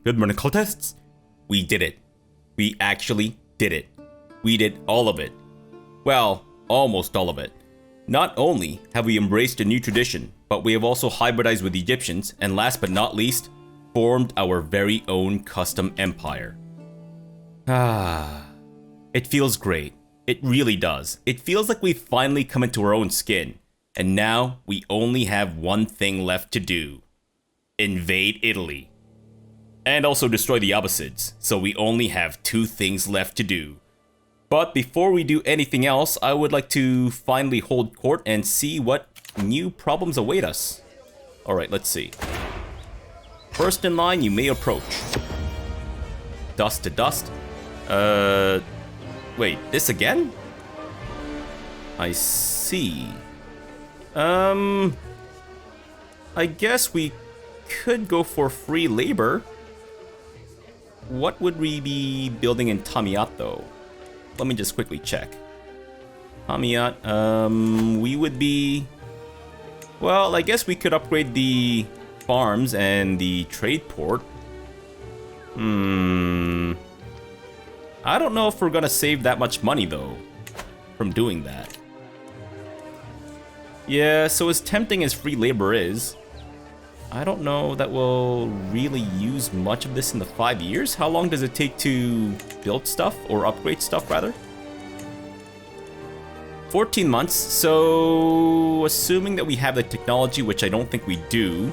Good morning, cultists. We did it. We actually did it. We did all of it. Well, almost all of it. Not only have we embraced a new tradition, but we have also hybridized with Egyptians, and last but not least, formed our very own custom empire. It feels great. It really does. It feels like we've finally come into our own skin, and now we only have one thing left to do. Invade Italy. And also destroy the Abbasids, so we only have two things left to do. But before we do anything else, I would like to finally hold court and see what new problems await us. Alright, let's see. First in line, you may approach. Dust to dust. Wait, this again? I see. I guess we could go for free labor. What would we be building in Tamiat though? Let me just quickly check. Tamiat, we would be... Well, I guess we could upgrade the farms and the trade port. I don't know if we're gonna save that much money though from doing that. Yeah, so as tempting as free labor is, I don't know that we'll really use much of this in the 5 years. How long does it take to build stuff, or upgrade stuff rather? 14 months, so assuming that we have the technology, which I don't think we do,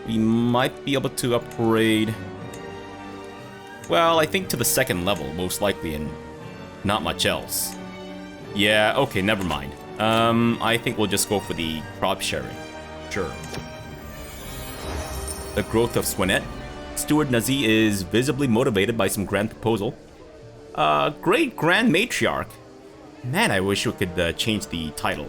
we might be able to upgrade, well, I think to the second level, most likely, and not much else. Yeah, okay, never mind. I think we'll just go for the crop sharing. Sure. The growth of Swinet. Steward Nazi is visibly motivated by some grand proposal. Great Grand Matriarch. Man, I wish we could change the title.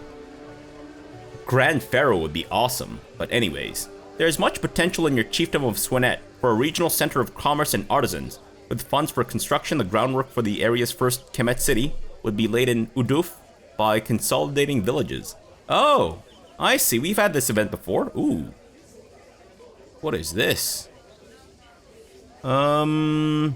Grand Pharaoh would be awesome, but anyways. There's much potential in your chiefdom of Swinet for a regional center of commerce and artisans. With funds for construction, the groundwork for the area's first Kemet city would be laid in Uduf by consolidating villages. Oh, I see. We've had this event before. Ooh. What is this? Who?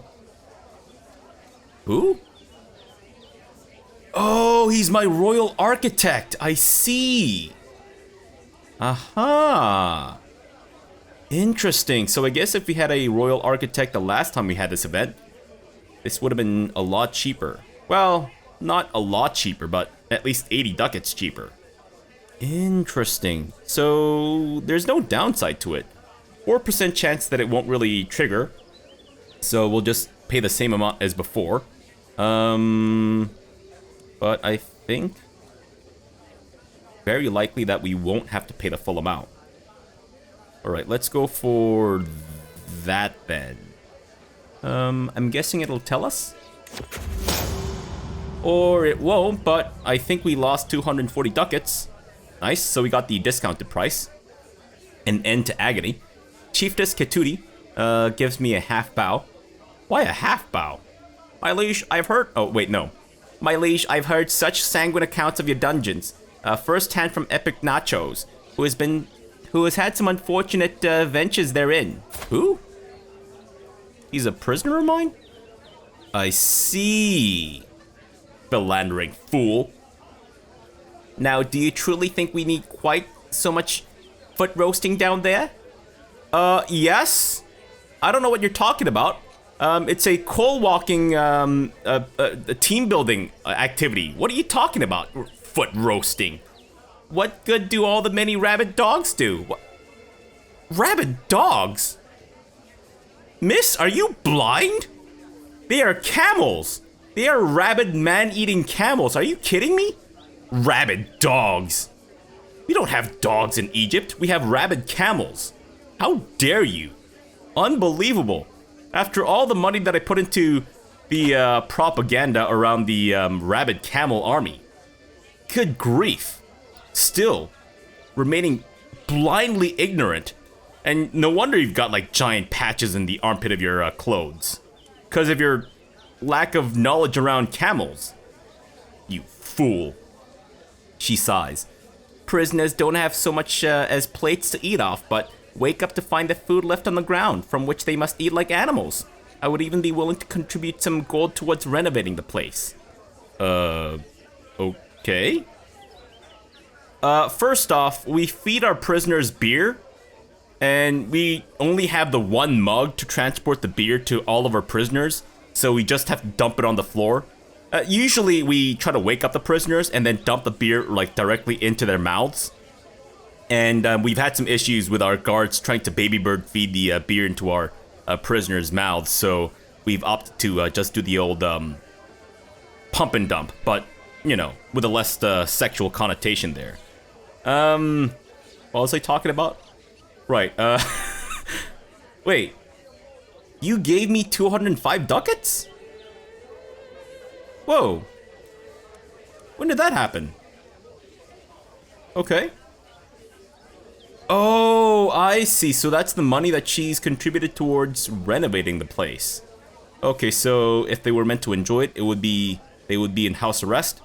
Oh, he's my royal architect. I see. Aha. Interesting. So I guess if we had a royal architect the last time we had this event, this would have been a lot cheaper. Well, not a lot cheaper, but at least 80 ducats cheaper. Interesting. So there's no downside to it. 4% chance that it won't really trigger. So we'll just pay the same amount as before. But I think very likely that we won't have to pay the full amount. Alright, let's go for that then. I'm guessing it'll tell us? Or it won't, but I think we lost 240 ducats. Nice, so we got the discounted price. An end to agony. Chiefess Ketuti gives me a half bow. Why a half bow? My liege, I've heard... Oh, wait, no. My liege, I've heard such sanguine accounts of your dungeons. First hand from Epic Nachos, who has had some unfortunate ventures therein. Who? He's a prisoner of mine? I see. Philandering fool. Now, do you truly think we need quite so much foot roasting down there? Yes. I don't know what you're talking about. It's a coal walking, a team building activity. What are you talking about? Foot roasting. What good do all the many rabid dogs do? What? Rabid dogs? Miss, are you blind? They are camels. They are rabid man-eating camels. Are you kidding me? Rabid dogs. We don't have dogs in Egypt. We have rabid camels. How dare you? Unbelievable. After all the money that I put into the propaganda around the rabid camel army. Good grief. Still, remaining blindly ignorant. And no wonder you've got like giant patches in the armpit of your clothes. Because of your lack of knowledge around camels. You fool. She sighs. Prisoners don't have so much as plates to eat off, but wake up to find the food left on the ground, from which they must eat like animals. I would even be willing to contribute some gold towards renovating the place. Okay. First off, we feed our prisoners beer, and we only have the one mug to transport the beer to all of our prisoners, so we just have to dump it on the floor. Usually we try to wake up the prisoners and then dump the beer like directly into their mouths. And we've had some issues with our guards trying to baby bird feed the beer into our prisoners' mouths, so we've opted to just do the old pump and dump, but, you know, with a less sexual connotation there. What was I talking about? Right, wait. You gave me 205 ducats? Whoa. When did that happen? Okay. Oh, I see. So that's the money that she's contributed towards renovating the place. Okay, so if they were meant to enjoy it, they would be in house arrest.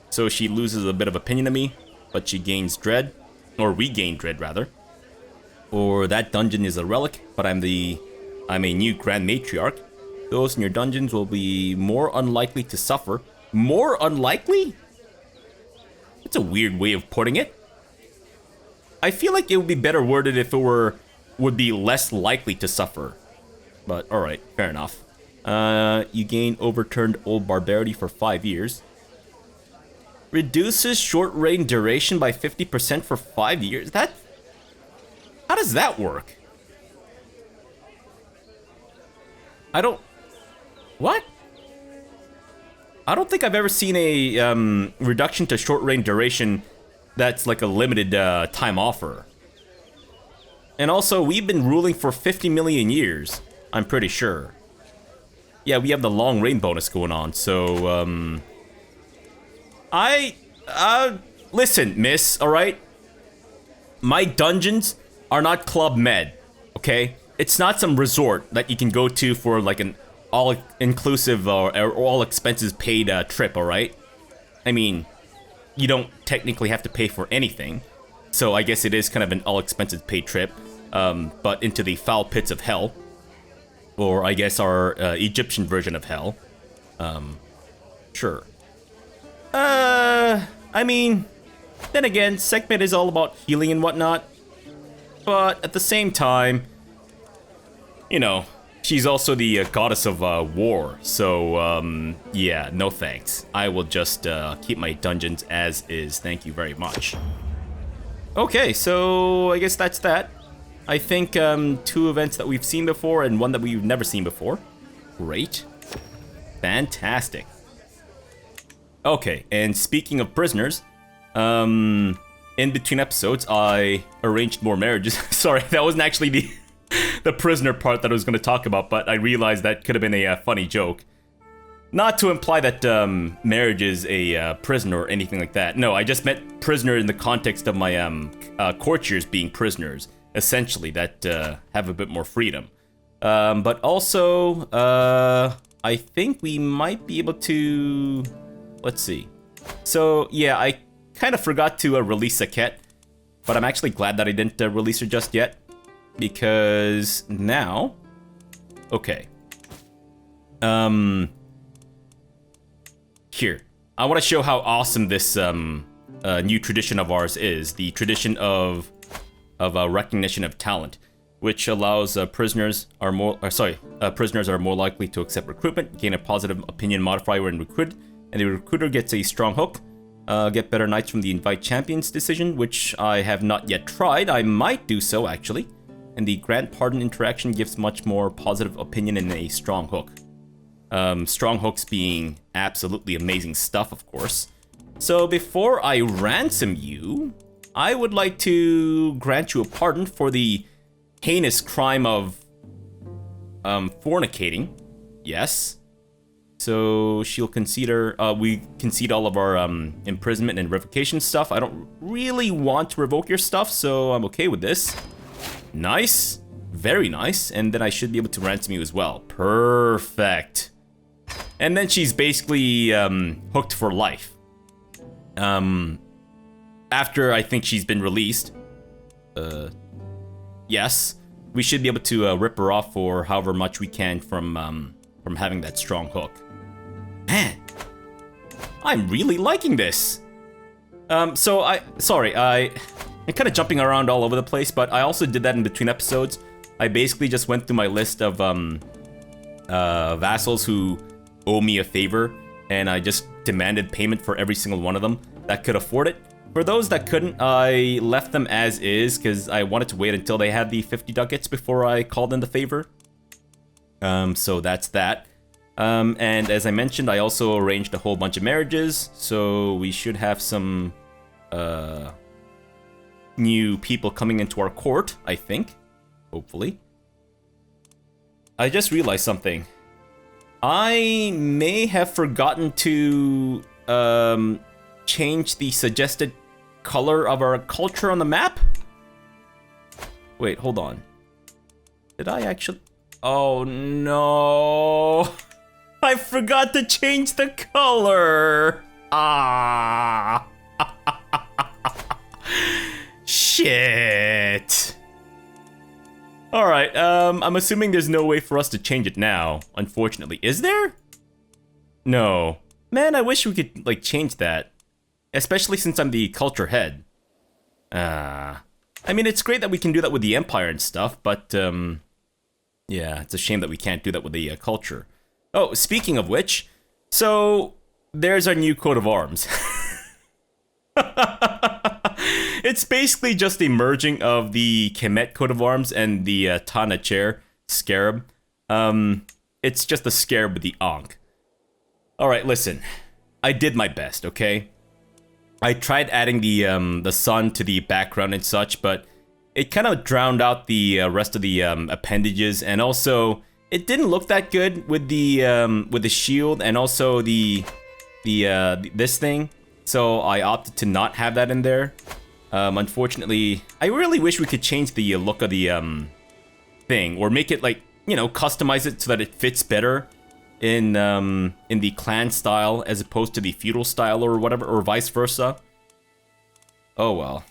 So she loses a bit of opinion of me, but she gains dread, or we gain dread rather. Or that dungeon is a relic, but I'm a new Grand Matriarch. Those in your dungeons will be more unlikely to suffer. More unlikely? That's a weird way of putting it. I feel like it would be better worded if it would be less likely to suffer. But alright, fair enough. You gain overturned old barbarity for 5 years. Reduces short reign duration by 50% for 5 years? How does that work? What? I don't think I've ever seen a reduction to short reign duration that's like a limited time offer. And also, we've been ruling for 50 million years, I'm pretty sure. Yeah, we have the long reign bonus going on, so, listen, miss, alright? My dungeons are not Club Med, okay? It's not some resort that you can go to for like an all-inclusive or all-expenses-paid trip, alright? I mean, you don't technically have to pay for anything, so I guess it is kind of an all-expenses-paid trip, but into the foul pits of hell, or I guess our Egyptian version of hell. Sure. I mean, then again, Sekhmet is all about healing and whatnot, but at the same time, you know, she's also the goddess of war, so, yeah, no thanks. I will just keep my dungeons as is, thank you very much. Okay, so I guess that's that. I think 2 events that we've seen before and 1 that we've never seen before. Great. Fantastic. Okay, and speaking of prisoners, in between episodes, I arranged more marriages. Sorry, that wasn't actually the prisoner part that I was going to talk about, but I realized that could have been a funny joke. Not to imply that marriage is a prisoner or anything like that. No, I just meant prisoner in the context of my courtiers being prisoners, essentially, that have a bit more freedom. But also, I think we might be able to... Let's see. So, yeah, I kind of forgot to release Saket, but I'm actually glad that I didn't release her just yet. Because now, okay. Here, I want to show how awesome this new tradition of ours is. The tradition of recognition of talent, which allows prisoners are more likely to accept recruitment, gain a positive opinion modifier when recruited, and the recruiter gets a strong hook. Get better knights from the invite champions decision, which I have not yet tried. I might do so actually. And the grant pardon interaction gives much more positive opinion in a strong hook. Strong hooks being absolutely amazing stuff, of course. So before I ransom you, I would like to grant you a pardon for the heinous crime of fornicating. Yes. So she'll consider, we concede all of our imprisonment and revocation stuff. I don't really want to revoke your stuff, so I'm okay with this. Nice. Very nice. And then I should be able to ransom you as well. Perfect. And then she's basically hooked for life. After I think she's been released. yes, we should be able to rip her off for however much we can from having that strong hook. Man, I'm really liking this. I'm kind of jumping around all over the place, but I also did that in between episodes. I basically just went through my list of vassals who owe me a favor, and I just demanded payment for every single one of them that could afford it. For those that couldn't, I left them as is because I wanted to wait until they had the 50 ducats before I called in the favor. So that's that. And as I mentioned, I also arranged a whole bunch of marriages, so we should have some new people coming into our court, I think. Hopefully. I just realized something. I may have forgotten to change the suggested color of our culture on the map. Wait, hold on. Did I actually? Oh no. I forgot to change the color. Ah. Shit. All right, I'm assuming there's no way for us to change it now, unfortunately. Is there? No. Man, I wish we could, like, change that. Especially since I'm the culture head. I mean, it's great that we can do that with the Empire and stuff, but, yeah, it's a shame that we can't do that with the culture. Oh, speaking of which, so, there's our new coat of arms. It's basically just a merging of the Kemet coat of arms and the Tana chair scarab. It's just a scarab with the Ankh. Alright, listen. I did my best, okay? I tried adding the sun to the background and such, but it kind of drowned out the rest of the appendages, and also it didn't look that good with the shield and also this thing. So I opted to not have that in there. Unfortunately, I really wish we could change the look of the thing, or make it, like, you know, customize it so that it fits better in the clan style as opposed to the feudal style or whatever, or vice versa. Oh well,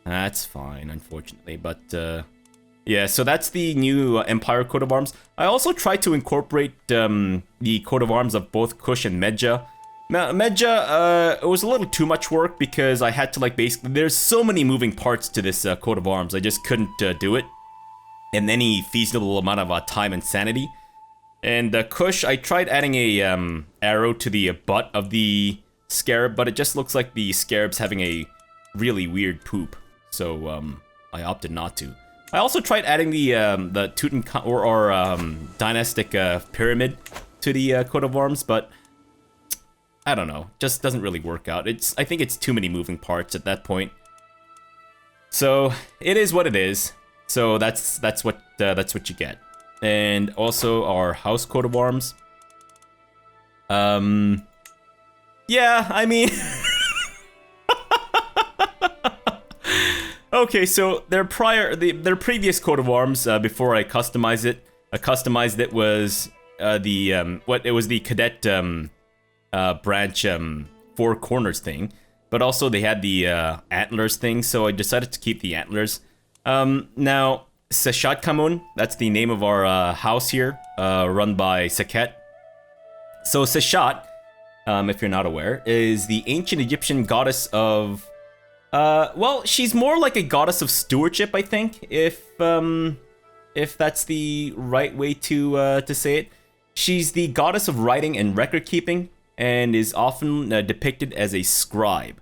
that's fine, unfortunately. But yeah, so that's the new Empire coat of arms. I also tried to incorporate the coat of arms of both Kush and Medja. Now, Medja, it was a little too much work because I had to, like, basically, there's so many moving parts to this coat of arms. I just couldn't do it in any feasible amount of time and sanity. And Kush, I tried adding a arrow to the butt of the scarab, but it just looks like the scarab's having a really weird poop. So I opted not to. I also tried adding the Tutankhamun or dynastic pyramid to the coat of arms, but I don't know, just doesn't really work out. I think it's too many moving parts at that point. So it is what it is. So that's what you get. And also our house coat of arms. Yeah, I mean, okay, so their previous coat of arms before I customized it was the cadet branch four corners thing, but also they had the antlers thing, so I decided to keep the antlers. Now, Seshat-Kamun, that's the name of our house here, run by Sekhet. So Seshat, if you're not aware, is the ancient Egyptian goddess of, well, she's more like a goddess of stewardship, I think, if that's the right way to say it. She's the goddess of writing and record keeping, and is often depicted as a scribe.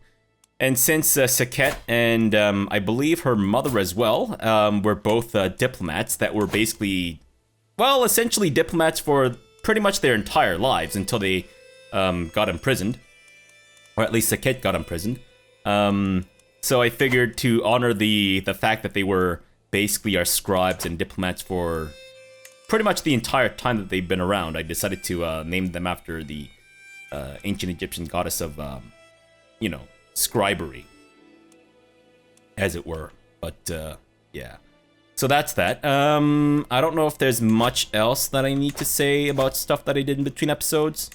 And since Sekhet and I believe her mother as well were both diplomats that were basically, well, essentially diplomats for pretty much their entire lives until they got imprisoned, or at least Sekhet got imprisoned. So I figured to honor the fact that they were basically our scribes and diplomats for pretty much the entire time that they've been around, I decided to name them after the ancient Egyptian goddess of, you know, scribery, as it were. But yeah, so that's that. I don't know if there's much else that I need to say about stuff that I did in between episodes.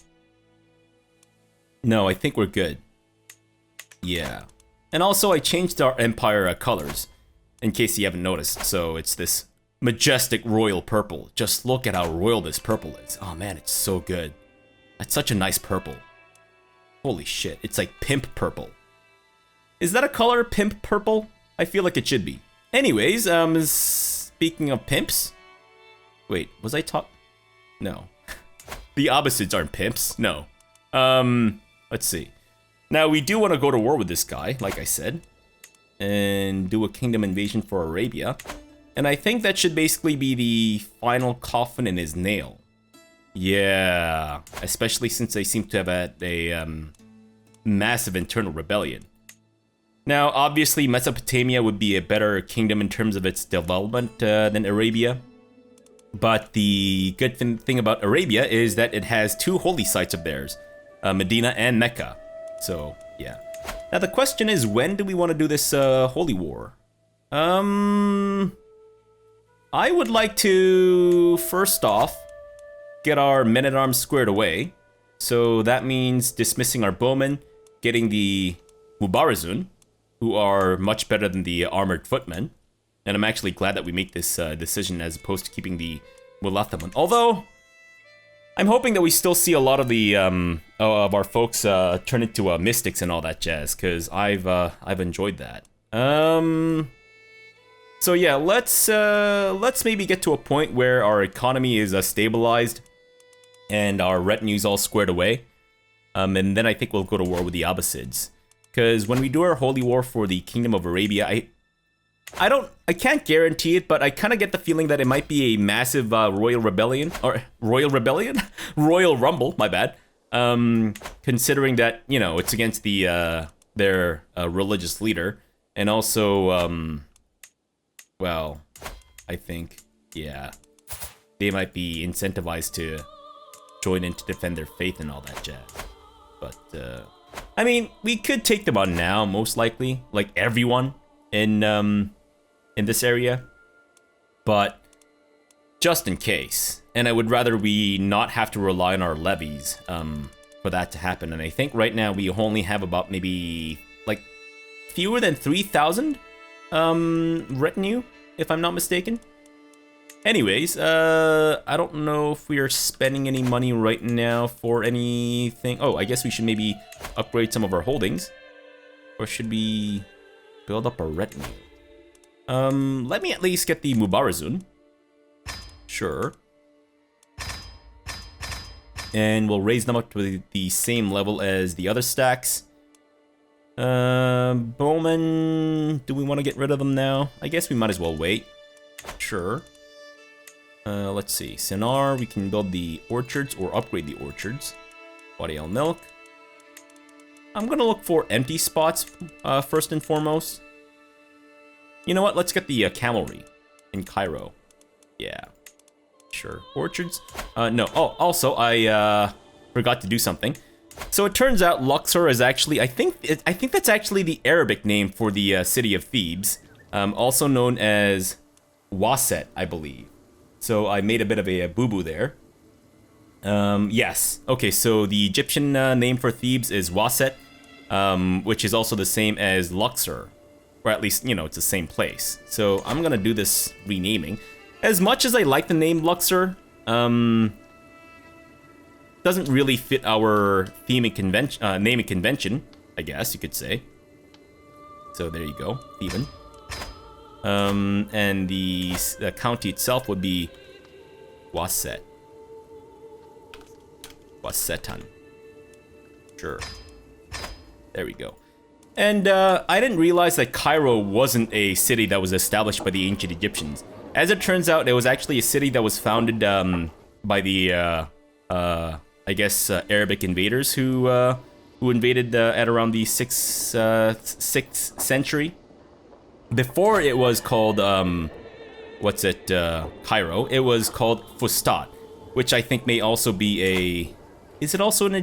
No, I think we're good. Yeah. And also I changed our Empire colors. in case you haven't noticed. So it's this majestic royal purple. Just look at how royal this purple is. Oh man, it's so good. That's such a nice purple. Holy shit, it's like pimp purple. Is that a color, pimp purple? I feel like it should be. Anyways, speaking of pimps. Wait, was I taught? No. The Abbasids aren't pimps, no. Let's see. Now, we do want to go to war with this guy, like I said. And do a kingdom invasion for Arabia. And I think that should basically be the final coffin in his nail. Yeah, especially since they seem to have had a massive internal rebellion. Now, obviously, Mesopotamia would be a better kingdom in terms of its development than Arabia. But the good thing about Arabia is that it has two holy sites of theirs, Medina and Mecca. So, yeah. Now, the question is, when do we want to do this holy war? I would like to, first off, get our men-at-arms squared away. So that means dismissing our bowmen, getting the Mubarazun, who are much better than the armored footmen. And I'm actually glad that we make this decision as opposed to keeping the Mulathaman. Although, I'm hoping that we still see a lot of the of our folks turn into mystics and all that jazz, because I've enjoyed that. So yeah, let's maybe get to a point where our economy is stabilized and our retinues all squared away, and then I think we'll go to war with the Abbasids. Because when we do our holy war for the Kingdom of Arabia, I can't guarantee it, but I kind of get the feeling that it might be a massive royal rebellion, or royal rebellion, royal rumble. My bad. Considering that, you know, it's against the their religious leader, and also well, I think, yeah, they might be incentivized to join in to defend their faith and all that jazz. But I mean, we could take them on now, most likely, like everyone in this area, but just in case. And I would rather we not have to rely on our levies for that to happen. And I think right now we only have about maybe like fewer than 3,000 retinue, if I'm not mistaken. Anyways, I don't know if we are spending any money right now for anything. Oh, I guess we should maybe upgrade some of our holdings. Or should we build up our retinue? Let me at least get the Mubarazun. Sure. And we'll raise them up to the same level as the other stacks. Bowmen, do we want to get rid of them now? I guess we might as well wait. Sure. Let's see. Sinar, we can build the orchards or upgrade the orchards. Wadi al Milk. I'm gonna look for empty spots first and foremost. You know what? Let's get the camelry in Cairo. Yeah. Sure. Orchards? No. Oh, also, I forgot to do something. So it turns out Luxor is actually, I think that's actually the Arabic name for the city of Thebes, also known as Waset, I believe. So I made a bit of a boo-boo there. Yes. Okay, so the Egyptian name for Thebes is Waset, which is also the same as Luxor. Or at least, you know, it's the same place. So I'm gonna do this renaming. As much as I like the name Luxor, doesn't really fit our theming convention, naming convention, I guess you could say. So there you go, Theban. And the county itself would be Waset. Wasetan. Sure. There we go. And I didn't realize that Cairo wasn't a city that was established by the ancient Egyptians. As it turns out, it was actually a city that was founded by the, I guess, Arabic invaders who invaded at around the 6th century. Before it was called, Cairo, it was called Fustat, which I think may also be a... Is it also an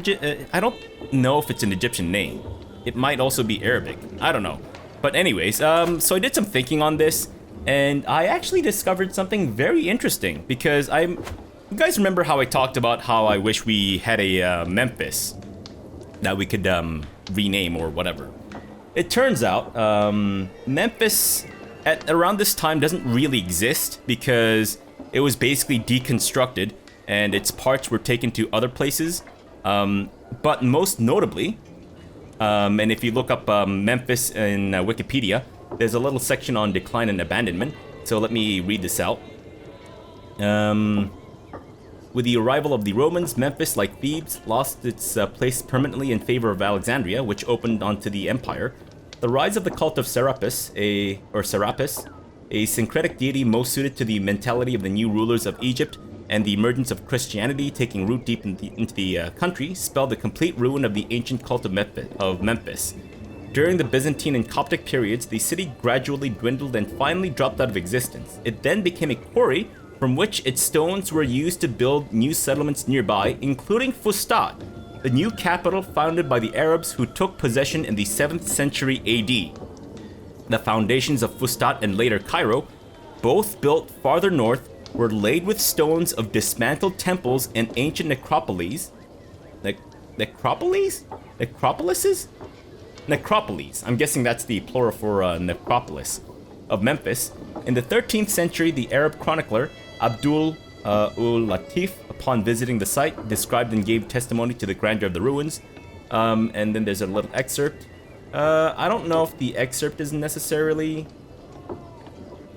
I don't know if it's an Egyptian name. It might also be Arabic. I don't know. But anyways, so I did some thinking on this, and I actually discovered something very interesting, because you guys remember how I talked about how I wish we had a Memphis that we could rename or whatever. It turns out Memphis at around this time doesn't really exist because it was basically deconstructed and its parts were taken to other places. But most notably, and if you look up Memphis in Wikipedia, there's a little section on decline and abandonment. So let me read this out. With the arrival of the Romans, Memphis, like Thebes, lost its place permanently in favor of Alexandria, which opened onto the empire. The rise of the cult of Serapis, a syncretic deity most suited to the mentality of the new rulers of Egypt, and the emergence of Christianity taking root deep into the country, spelled the complete ruin of the ancient cult of Memphis. During the Byzantine and Coptic periods, the city gradually dwindled and finally dropped out of existence. It then became a quarry from which its stones were used to build new settlements nearby, including Fustat, the new capital founded by the Arabs who took possession in the 7th century AD. The foundations of Fustat and later Cairo, both built farther north, were laid with stones of dismantled temples and ancient necropolises. Necropolises? Necropolis. I'm guessing that's the plural for necropolis of Memphis. In the 13th century, the Arab chronicler Abdul ul Latif, upon visiting the site, described and gave testimony to the grandeur of the ruins. And then there's a little excerpt. I don't know if the excerpt is necessarily...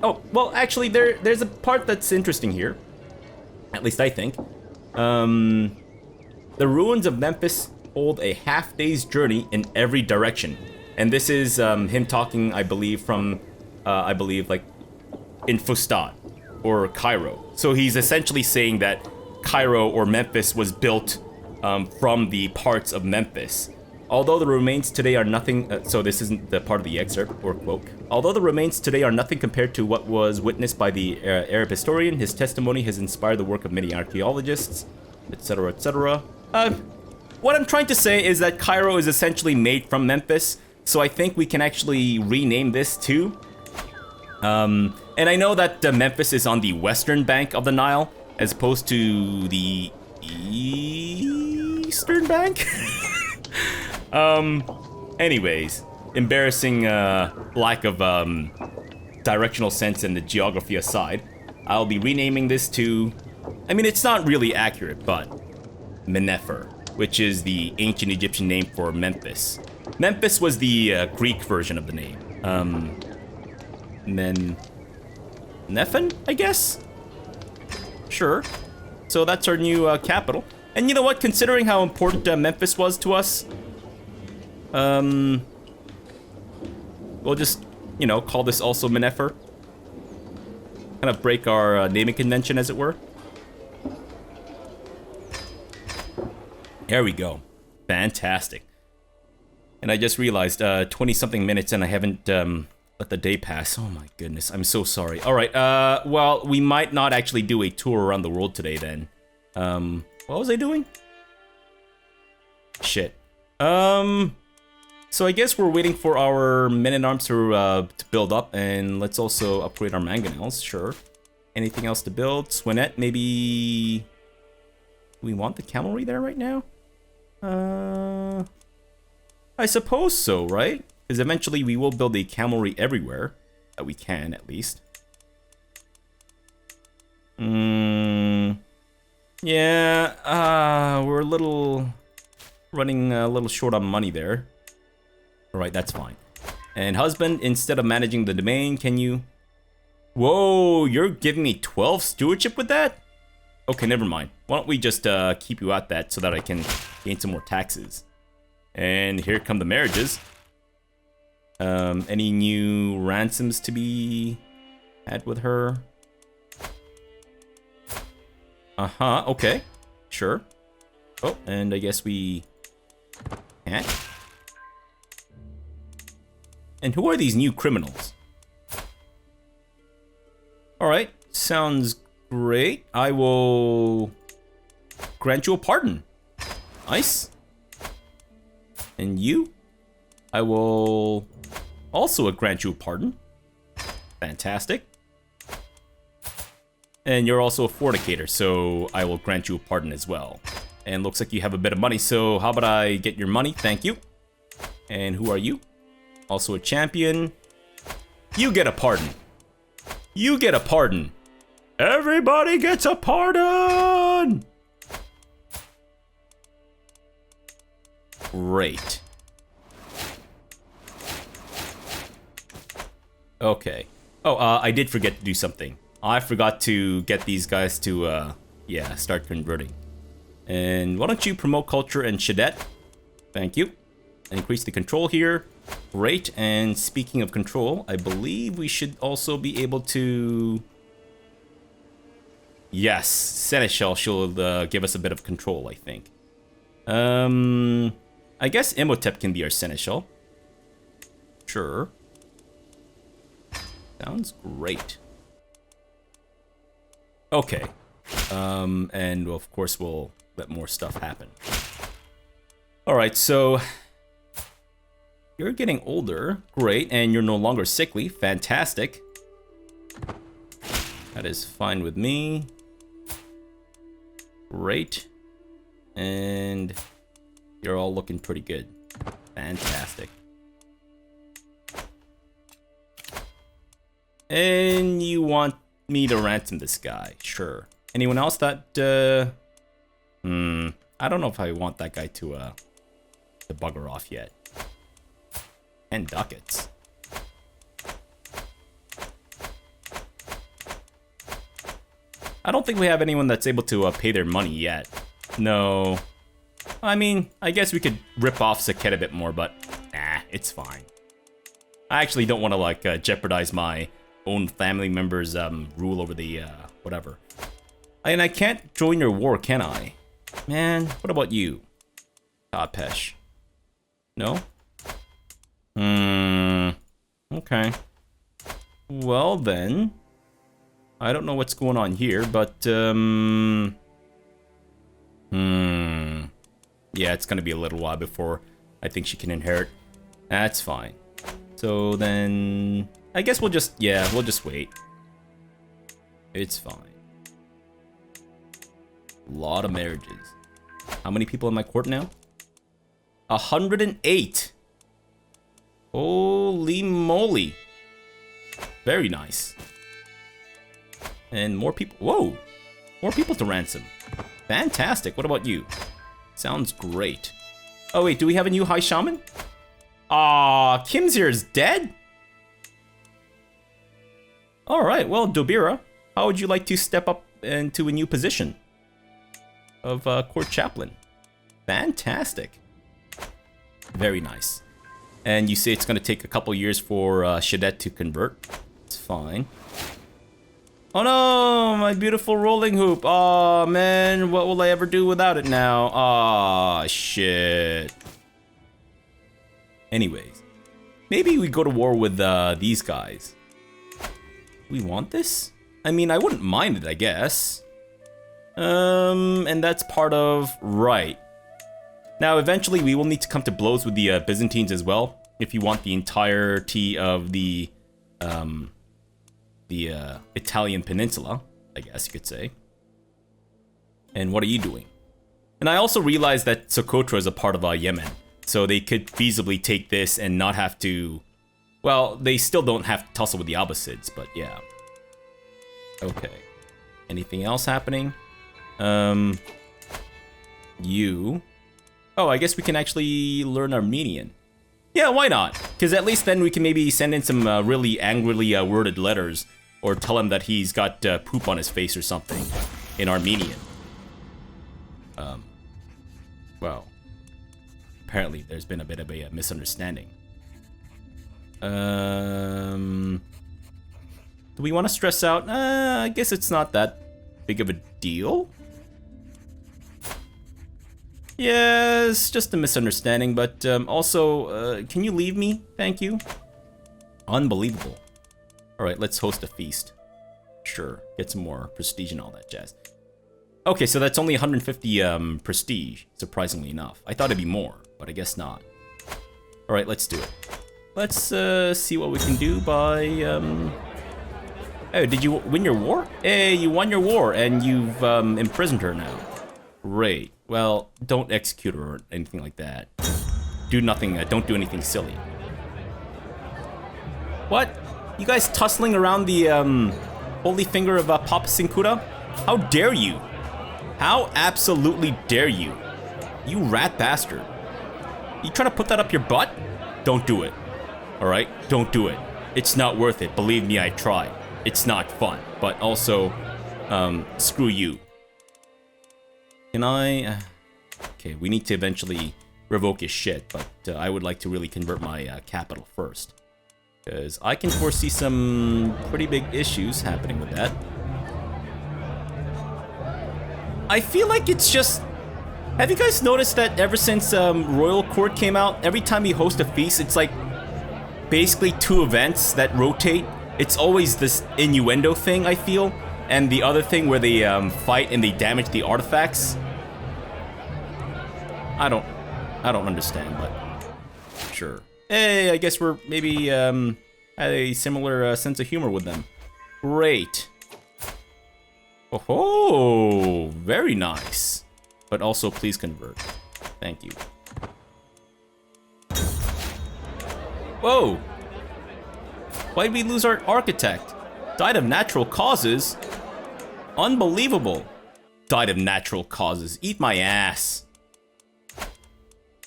Oh, well, actually, there's a part that's interesting here. At least I think. The ruins of Memphis hold a half-day's journey in every direction. And this is him talking, I believe, from, like, in Fustat or Cairo. So he's essentially saying that Cairo or Memphis was built from the parts of Memphis. Although the remains today are nothing, so this isn't the part of the excerpt or quote. Although the remains today are nothing compared to what was witnessed by the Arab historian, his testimony has inspired the work of many archaeologists, etc., etc. What I'm trying to say is that Cairo is essentially made from Memphis, so I think we can actually rename this too. And I know that Memphis is on the western bank of the Nile, as opposed to the eastern bank? Anyways, embarrassing lack of directional sense and the geography aside, I'll be renaming this to, I mean, it's not really accurate, but Menefer, which is the ancient Egyptian name for Memphis. Memphis was the Greek version of the name. Nephen, I guess? Sure. So that's our new capital. And you know what? Considering how important Memphis was to us, we'll just, you know, call this also Menefer. Kind of break our naming convention, as it were. There we go. Fantastic. And I just realized 20-something minutes and I haven't let the day pass. Oh my goodness, I'm so sorry. All right, well, we might not actually do a tour around the world today then. What was I doing? Shit. So I guess we're waiting for our men-at-arms to build up, and let's also upgrade our mangonels, sure. Anything else to build? Swinette, maybe... Do we want the cavalry there right now? I suppose so, right? Because eventually we will build a cavalry everywhere. That we can, at least. Yeah, we're running a little short on money there. Alright, that's fine. And husband, instead of managing the domain, can you... Whoa, you're giving me 12 stewardship with that? Okay, never mind. Why don't we just keep you at that so that I can gain some more taxes. And here come the marriages. Any new ransoms to be had with her? Uh-huh, okay. Sure. Oh, and I guess we can't. And who are these new criminals? Alright, sounds great. I will grant you a pardon. Nice. And you? I will also grant you a pardon. Fantastic. And you're also a fornicator, so I will grant you a pardon as well. And looks like you have a bit of money, so how about I get your money? Thank you. And who are you? Also a champion. You get a pardon. You get a pardon. Everybody gets a pardon! Great. Okay. Oh, I did forget to do something. I forgot to get these guys to, yeah, start converting. And why don't you promote culture and Shadet? Thank you. Increase the control here. Great. And speaking of control, I believe we should also be able to... Yes, Seneschal should give us a bit of control, I think. I guess Imhotep can be our Seneschal. Sure. Sounds great. Okay. And of course we'll let more stuff happen. Alright, so... You're getting older. Great, and you're no longer sickly. Fantastic. That is fine with me. Great. And you're all looking pretty good. Fantastic. And you want me to ransom this guy. Sure. Anyone else that, I don't know if I want that guy to bugger off yet. 10 ducats. I don't think we have anyone that's able to pay their money yet. No. I mean, I guess we could rip off Saket a bit more, but nah, it's fine. I actually don't want to, like, jeopardize my own family members' rule over the, whatever. And I can't join your war, can I? Man, what about you? Tapesh. No? Okay. Well, then. I don't know what's going on here, but, yeah, it's gonna be a little while before I think she can inherit. That's fine. So then... I guess we'll just, yeah, we'll just wait. It's fine. A lot of marriages. How many people in my court now? 108. Holy moly. Very nice. And more people. Whoa. More people to ransom. Fantastic. What about you? Sounds great. Oh, wait. Do we have a new High Shaman? Aw, Kimzir is dead? Alright. Well, Dobira, how would you like to step up into a new position of court chaplain? Fantastic. Very nice. And you say it's going to take a couple years for Shadet to convert. It's fine. Oh no, my beautiful rolling hoop. Oh man, what will I ever do without it now? Oh shit. Anyways, maybe we go to war with these guys. We want this? I mean, I wouldn't mind it, I guess. And that's part of... Right. Now, eventually, we will need to come to blows with the Byzantines as well, if you want the entirety of the Italian peninsula, I guess you could say. And what are you doing? And I also realized that Socotra is a part of Yemen, so they could feasibly take this and not have to... Well, they still don't have to tussle with the Abbasids, but yeah. Okay. Anything else happening? You... Oh, I guess we can actually learn Armenian. Yeah, why not? Because at least then we can maybe send in some really angrily worded letters, or tell him that he's got poop on his face or something in Armenian. Well, apparently there's been a bit of a misunderstanding. Do we want to stress out? I guess it's not that big of a deal. Yeah, it's just a misunderstanding, but also, can you leave me? Thank you. Unbelievable. Alright, let's host a feast. Sure, get some more prestige and all that jazz. Okay, so that's only 150 prestige, surprisingly enough. I thought it'd be more, but I guess not. Alright, let's do it. Let's see what we can do by... Oh, did you win your war? Hey, you won your war, and you've imprisoned her now. Great. Well, don't execute her or anything like that. Do nothing, don't do anything silly. What? You guys tussling around the holy finger of Papa Sinkuda? How dare you? How absolutely dare you? You rat bastard. You trying to put that up your butt? Don't do it. Alright? Don't do it. It's not worth it. Believe me, I tried. It's not fun. But also, screw you. Can I... okay, we need to eventually revoke his shit, but I would like to really convert my capital first. Because I can foresee some pretty big issues happening with that. I feel like it's just... have you guys noticed that ever since Royal Court came out, every time we host a feast, it's like basically 2 events that rotate? It's always this innuendo thing, I feel, and the other thing where they fight and they damage the artifacts. I don't understand, but sure. Hey, I guess we're maybe had a similar sense of humor with them. Great. Oh, very nice. But also, please convert. Thank you. Whoa. Why did we lose our architect? Died of natural causes? Unbelievable. Died of natural causes. Eat my ass.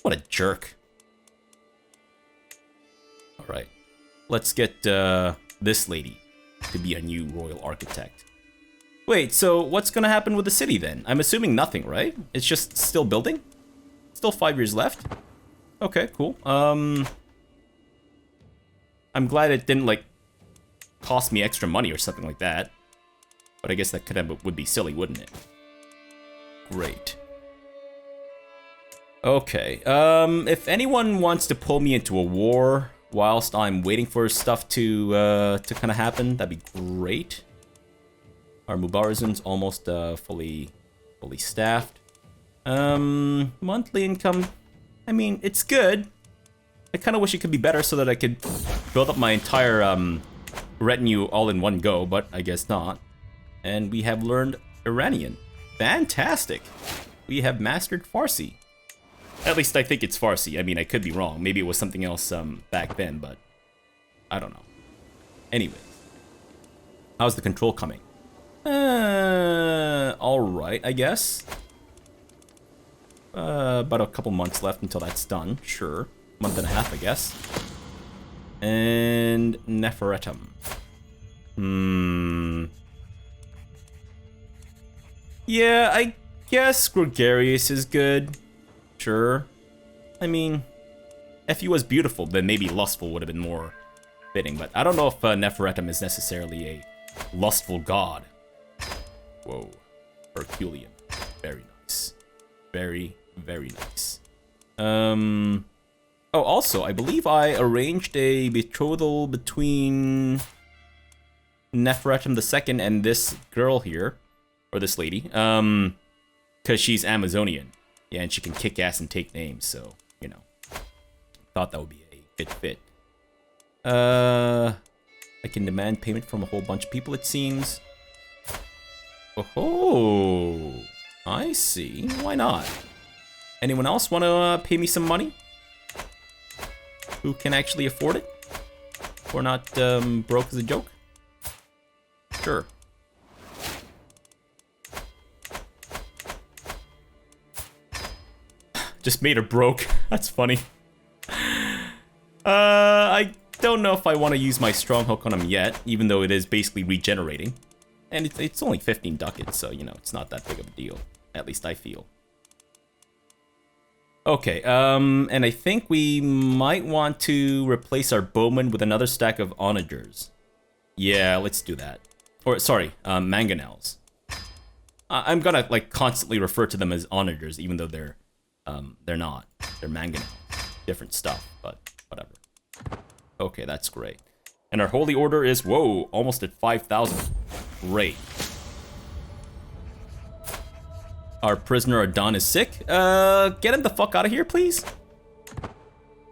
What a jerk. Alright. Let's get this lady to be a new royal architect. Wait, so what's gonna happen with the city then? I'm assuming nothing, right? It's just still building? Still 5 years left? Okay, cool. I'm glad it didn't, like, cost me extra money or something like that. But I guess that would be silly, wouldn't it? Great. Okay, if anyone wants to pull me into a war whilst I'm waiting for stuff to kind of happen, that'd be great. Our Mubarazan's almost fully staffed. Monthly income, I mean, it's good. I kind of wish it could be better so that I could build up my entire retinue all in one go, but I guess not. And we have learned Iranian. Fantastic. We have mastered Farsi. At least I think it's Farsi. I mean, I could be wrong. Maybe it was something else back then, but I don't know. Anyways, how's the control coming? Alright, I guess. About a couple months left until that's done. Sure. Month and a half, I guess. And Neferetum. Yeah, I guess Gregarious is good. Sure. I mean, if he was beautiful, then maybe lustful would have been more fitting. But I don't know if Neferetum is necessarily a lustful god. Whoa. Herculean. Very nice. Very, very nice. Oh, also, I believe I arranged a betrothal between Neferetum II and this girl here. Or this lady. Because she's Amazonian. Yeah, and she can kick ass and take names, so, you know. Thought that would be a good fit. I can demand payment from a whole bunch of people, it seems. Oh, I see. Why not? Anyone else want to pay me some money? Who can actually afford it? Or not broke as a joke? Sure. Just made her broke. That's funny. I don't know if I want to use my strong hook on him yet, even though it is basically regenerating. And it's only 15 ducats, so, you know, it's not that big of a deal. At least I feel. Okay, and I think we might want to replace our bowman with another stack of onagers. Yeah, let's do that. Or, sorry, mangonels. I'm gonna, like, constantly refer to them as onagers, even though they're not. They're mangonels. Different stuff, but whatever. Okay, that's great. And our holy order is, whoa, almost at 5,000. Great. Our prisoner Adon is sick. Get him the fuck out of here, please.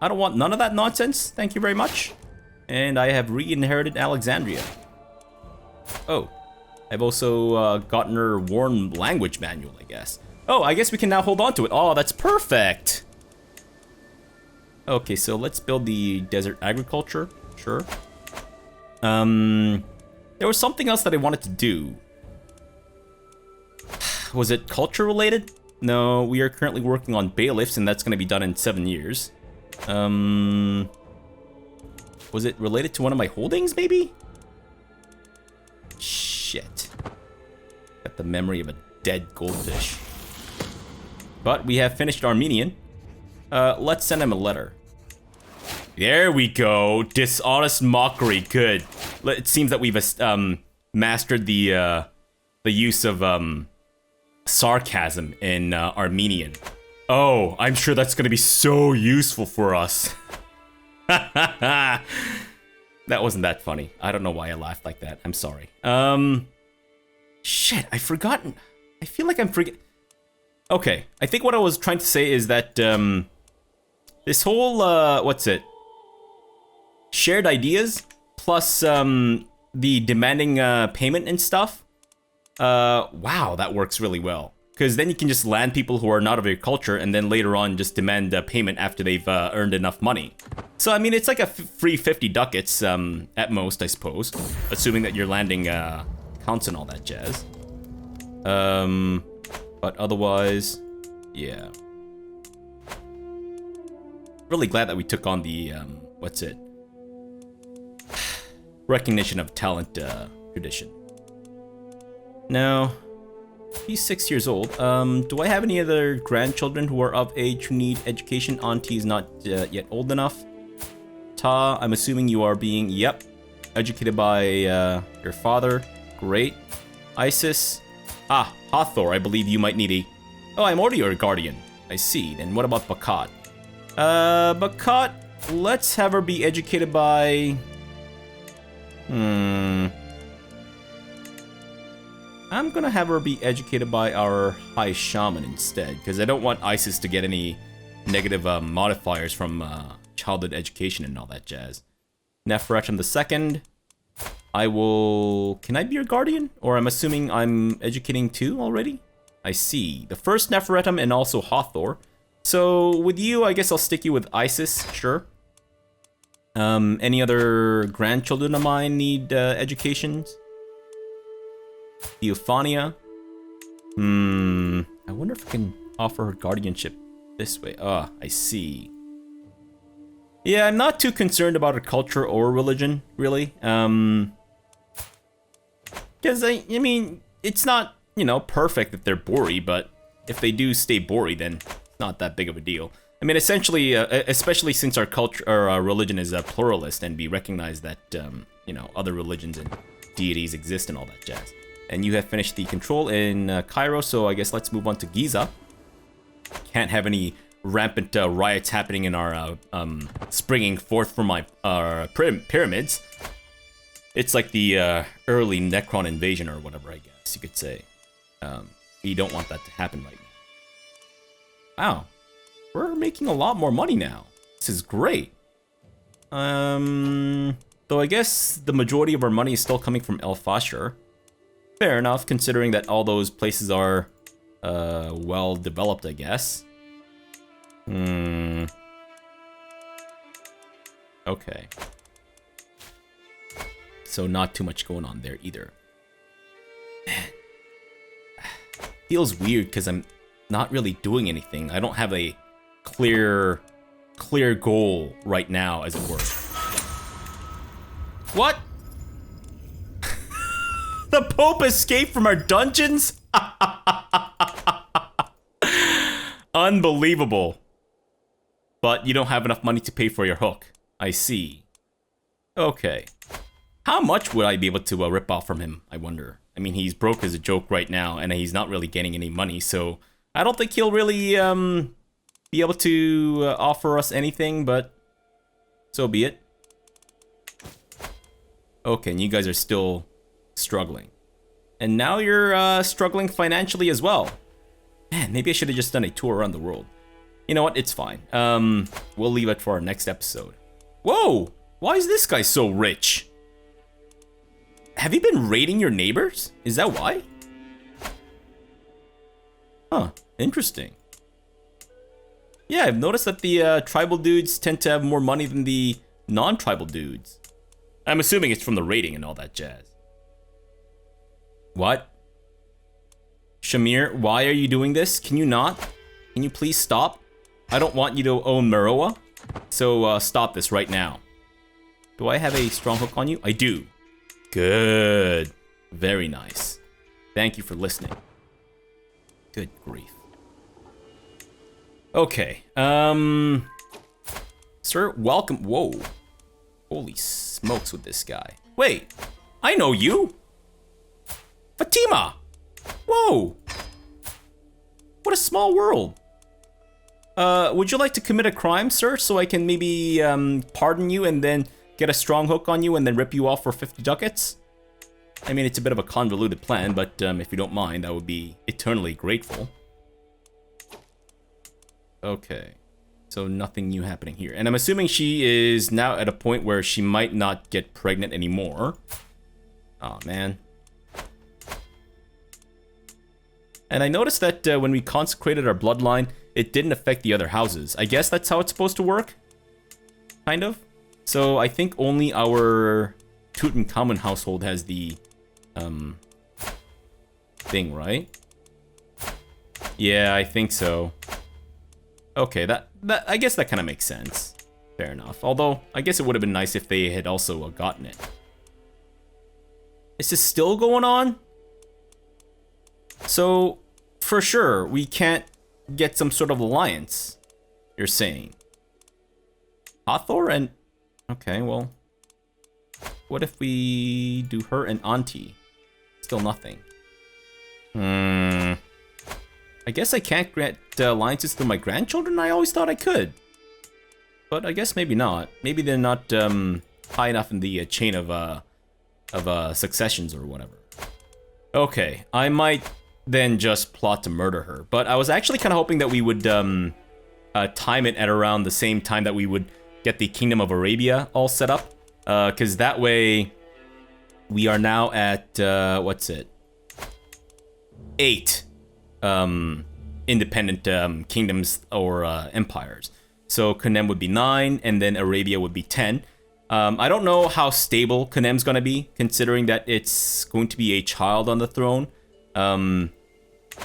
I don't want none of that nonsense. Thank you very much. And I have re-inherited Alexandria. Oh. I've also gotten her worn language manual, I guess. Oh, I guess we can now hold on to it. Oh, that's perfect. Okay, so let's build the desert agriculture. Sure. There was something else that I wanted to do. Was it culture related? No, we are currently working on bailiffs, and that's going to be done in 7 years. Was it related to one of my holdings, maybe? Shit. Got the memory of a dead goldfish. But we have finished Armenian. Let's send him a letter. There we go. Dishonest mockery. Good. It seems that we've mastered the use of sarcasm in Armenian. Oh, I'm sure that's going to be so useful for us. That wasn't that funny. I don't know why I laughed like that. I'm sorry. Shit, I've forgotten. I feel like I'm forgetting. Okay, I think what I was trying to say is that this whole what's it? Shared ideas plus the demanding payment and stuff. Wow, that works really well. Because then you can just land people who are not of your culture and then later on just demand payment after they've earned enough money. So, I mean, it's like a free 50 ducats at most, I suppose. Assuming that you're landing counts and all that jazz. But otherwise, yeah. Really glad that we took on the, what's it? Recognition of talent tradition. Now, he's 6 years old. Do I have any other grandchildren who are of age who need education? Auntie is not yet old enough. Ta, I'm assuming you are being, yep, educated by your father. Great. Isis. Ah, Hathor, I believe you might need a... Oh, I'm already your guardian. I see. Then what about Bakat? Bakat, let's have her be educated by... I'm gonna have her be educated by our High Shaman instead, because I don't want Isis to get any negative modifiers from childhood education and all that jazz. Neferetum II, I will... Can I be your guardian? Or I'm assuming I'm educating two already? I see. The first Neferetum and also Hathor. So with you, I guess I'll stick you with Isis, sure. Any other grandchildren of mine need educations? Euphania. I wonder if I can offer her guardianship this way. Ah, I see. Yeah, I'm not too concerned about her culture or religion, really. Because, I mean, it's not, you know, perfect that they're Bori, but if they do stay Bori, then it's not that big of a deal. I mean, essentially, especially since our culture or our religion is a pluralist and we recognize that, you know, other religions and deities exist and all that jazz. And you have finished the control in Cairo, so I guess let's move on to Giza. Can't have any rampant riots happening in our springing forth from our pyramids. It's like the early Necron invasion or whatever, I guess you could say. You don't want that to happen right now. Wow, we're making a lot more money now. This is great. Though I guess the majority of our money is still coming from El Fasher. Fair enough, considering that all those places are well developed, I guess. Okay. So not too much going on there either. Feels weird because I'm not really doing anything. I don't have a clear goal right now, as it were. What? The Pope escaped from our dungeons? Unbelievable. But you don't have enough money to pay for your hook. I see. Okay. How much would I be able to rip off from him, I wonder? I mean, he's broke as a joke right now, and he's not really getting any money, so I don't think he'll really be able to offer us anything, but so be it. Okay, and you guys are still struggling. And now you're struggling financially as well. Man, maybe I should have just done a tour around the world. You know what? It's fine. We'll leave it for our next episode. Whoa! Why is this guy so rich? Have you been raiding your neighbors? Is that why? Huh, interesting. Yeah, I've noticed that the tribal dudes tend to have more money than the non-tribal dudes. I'm assuming it's from the rating and all that jazz. What? Shamir, why are you doing this? Can you not? Can you please stop? I don't want you to own Meroa. So stop this right now. Do I have a strong hook on you? I do. Good. Very nice. Thank you for listening. Good grief. Okay. Sir, welcome. Whoa. Holy smokes with this guy. Wait. I know you. Fatima. Whoa. What a small world. Would you like to commit a crime, sir, so I can maybe pardon you and then get a strong hook on you and then rip you off for 50 ducats? I mean, it's a bit of a convoluted plan, but if you don't mind, I would be eternally grateful. Okay. So nothing new happening here. And I'm assuming she is now at a point where she might not get pregnant anymore. Oh man. And I noticed that when we consecrated our bloodline, it didn't affect the other houses. I guess that's how it's supposed to work? Kind of? So I think only our Tutankhamun household has the thing, right? Yeah, I think so. Okay, that I guess that kind of makes sense. Fair enough. Although, I guess it would have been nice if they had also gotten it. Is this still going on? So, for sure, we can't get some sort of alliance, you're saying. Hathor and... Okay, well... What if we do her and Auntie? Still nothing. I guess I can't grant alliances to my grandchildren? I always thought I could. But I guess maybe not. Maybe they're not high enough in the chain of successions or whatever. Okay, I might then just plot to murder her. But I was actually kind of hoping that we would time it at around the same time that we would get the Kingdom of Arabia all set up. Because that way, we are now at, what's it? 8 independent kingdoms or empires. So Kanem would be 9, and then Arabia would be 10. I don't know how stable Kanem's going to be, considering that it's going to be a child on the throne.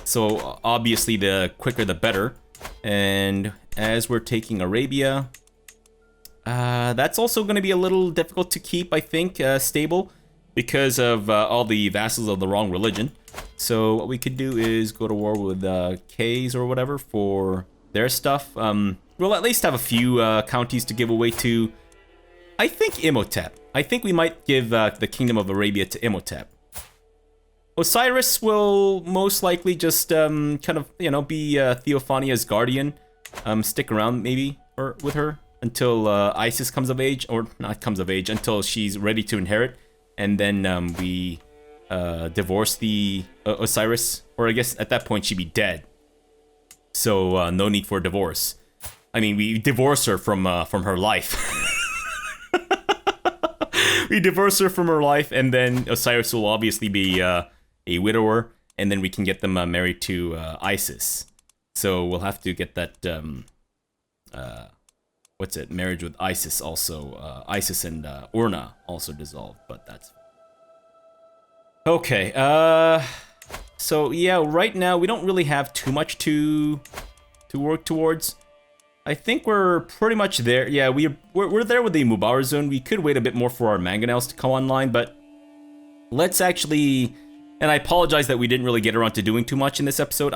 So obviously the quicker the better. And as we're taking Arabia, that's also going to be a little difficult to keep, I think, stable, because of all the vassals of the wrong religion. So what we could do is go to war with K's or whatever for their stuff. We'll at least have a few counties to give away to, I think, Imhotep. I think we might give the Kingdom of Arabia to Imhotep. Osiris will most likely just kind of, you know, be Theophania's guardian. Stick around maybe or with her until Isis comes of age, or not comes of age, until she's ready to inherit. And then we divorce the Osiris, or I guess at that point she'd be dead. So no need for a divorce. I mean, we divorce her from her life. We divorce her from her life, and then Osiris will obviously be a widower, and then we can get them married to Isis. So we'll have to get that what's it? Marriage with Isis also. Isis and Urna also dissolved, but that's okay. So yeah, right now we don't really have too much to work towards. I think we're pretty much there. Yeah, we're there with the Mubarak zone. We could wait a bit more for our mangonels to come online, but let's actually. And I apologize that we didn't really get around to doing too much in this episode.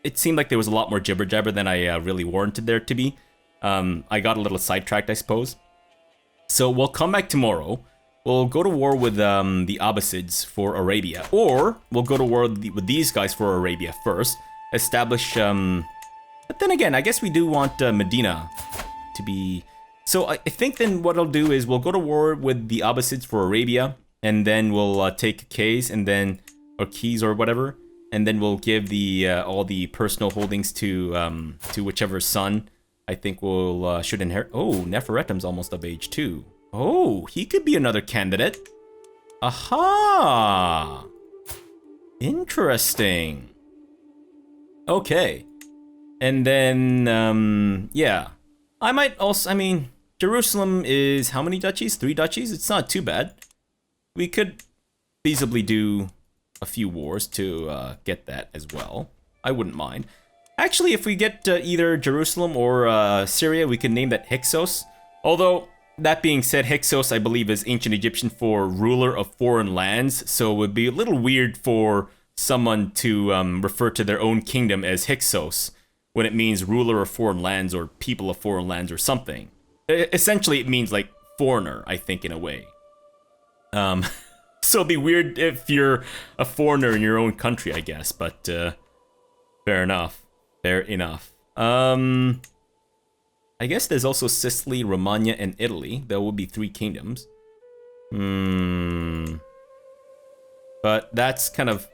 It seemed like there was a lot more jibber jabber than I really warranted there to be. I got a little sidetracked, I suppose. So we'll come back tomorrow. We'll go to war with the Abbasids for Arabia, or we'll go to war with these guys for Arabia first. Establish. But then again, I guess we do want Medina to be. So I think then what I'll do is we'll go to war with the Abbasids for Arabia, and then we'll take Keys and then or keys or whatever, and then we'll give the all the personal holdings to whichever son I think will should inherit. Oh, Neferetem's almost of age too. Oh, he could be another candidate. Aha! Interesting. Okay. And then, yeah. I might also, I mean, Jerusalem is how many duchies? 3 duchies? It's not too bad. We could feasibly do a few wars to get that as well. I wouldn't mind. Actually, if we get either Jerusalem or Syria, we can name that Hyksos. Although, that being said, Hyksos, I believe, is ancient Egyptian for ruler of foreign lands, so it would be a little weird for someone to refer to their own kingdom as Hyksos when it means ruler of foreign lands or people of foreign lands or something. Essentially, it means, like, foreigner, I think, in a way. So it'd be weird if you're a foreigner in your own country, I guess, but fair enough. Fair enough. I guess there's also Sicily, Romagna, and Italy. There will be 3 kingdoms. But that's kind of...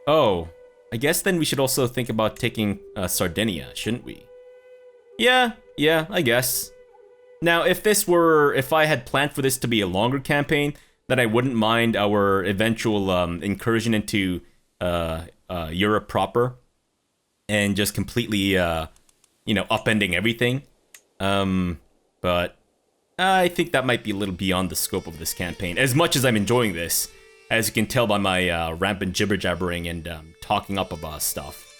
Oh, I guess then we should also think about taking Sardinia, shouldn't we? Yeah, I guess. Now, if I had planned for this to be a longer campaign, then I wouldn't mind our eventual incursion into Europe proper and just completely, upending everything. But I think that might be a little beyond the scope of this campaign. As much as I'm enjoying this, as you can tell by my rampant jibber-jabbering and talking up about stuff.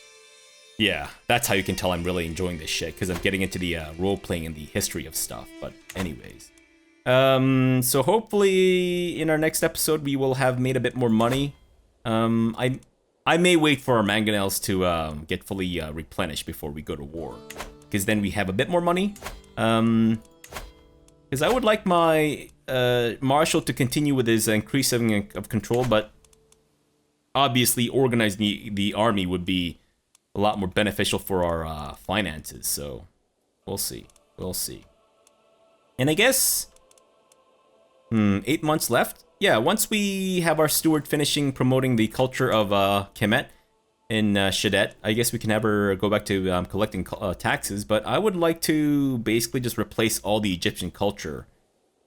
Yeah, that's how you can tell I'm really enjoying this shit, because I'm getting into the role-playing and the history of stuff. But anyways. So hopefully in our next episode we will have made a bit more money. I may wait for our mangonels to get fully replenished before we go to war, because then we have a bit more money. Because I would like my marshal to continue with his increasing of control, but obviously organizing the army would be a lot more beneficial for our finances. So we'll see. And I guess 8 months left. Yeah, once we have our steward finishing promoting the culture of Kemet in Shadet, I guess we can have her go back to collecting taxes. But I would like to basically just replace all the Egyptian culture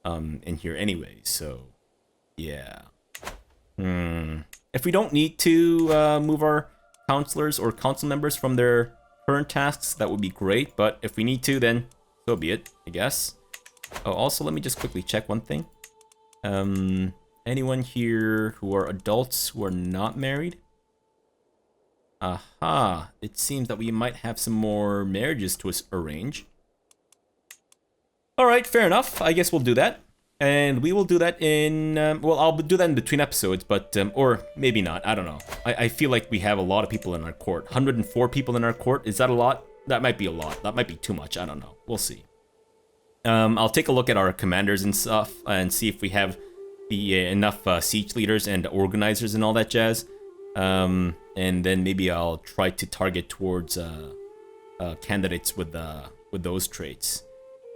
in here anyway. So, yeah. If we don't need to move our counselors or council members from their current tasks, that would be great. But if we need to, then so be it, I guess. Oh, also, let me just quickly check one thing. Anyone here who are adults who are not married? Aha, it seems that we might have some more marriages to arrange. Alright, fair enough. I guess we'll do that. And we will do that in, well, I'll do that in between episodes, but, or maybe not, I don't know. I feel like we have a lot of people in our court. 104 people in our court, is that a lot? That might be a lot. That might be too much, I don't know. We'll see. I'll take a look at our commanders and stuff and see if we have enough siege leaders and organizers and all that jazz. And then maybe I'll try to target towards candidates with those traits.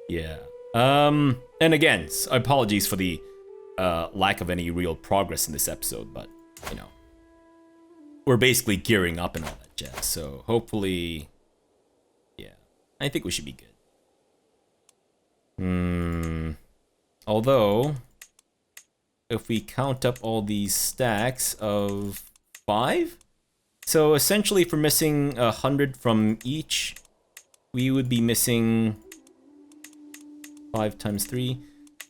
Yeah. And again, apologies for the lack of any real progress in this episode, but you know, we're basically gearing up and all that jazz. So hopefully, yeah, I think we should be good. Although, if we count up all these stacks of 5, so essentially if we're missing 100 from each, we would be missing 5 times 3,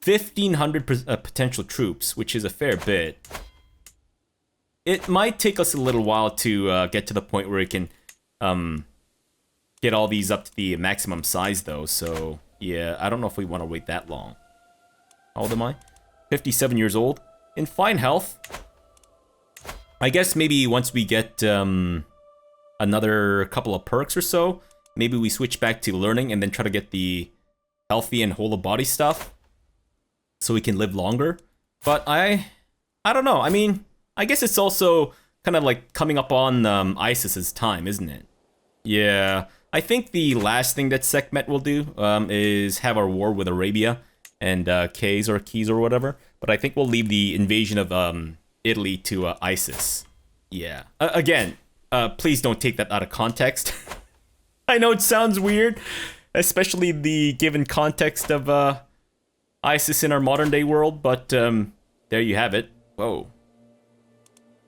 1,500 potential troops, which is a fair bit. It might take us a little while to get to the point where we can get all these up to the maximum size, though. So yeah, I don't know if we want to wait that long. How old am I? 57 years old, in fine health. I guess maybe once we get another couple of perks or so, maybe we switch back to learning and then try to get the healthy and whole of body stuff so we can live longer. But I don't know. I mean, I guess it's also kind of like coming up on ISIS's time, isn't it? Yeah, I think the last thing that Sekhmet will do is have our war with Arabia and Keys or whatever. But I think we'll leave the invasion of Italy to ISIS. Yeah. Again, please don't take that out of context. I know it sounds weird, especially the given context of ISIS in our modern day world, but there you have it. Whoa.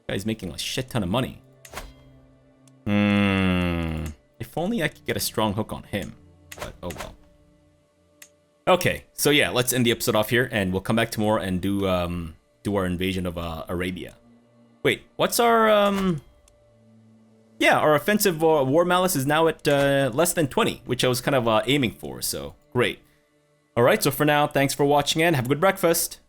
Guy's making a shit ton of money. If only I could get a strong hook on him. But oh well. Okay, so yeah, let's end the episode off here, and we'll come back tomorrow and do our invasion of Arabia. Wait, what's our Yeah, our offensive war malice is now at less than 20, which I was kind of aiming for. So great. All right, so for now, thanks for watching and have a good breakfast.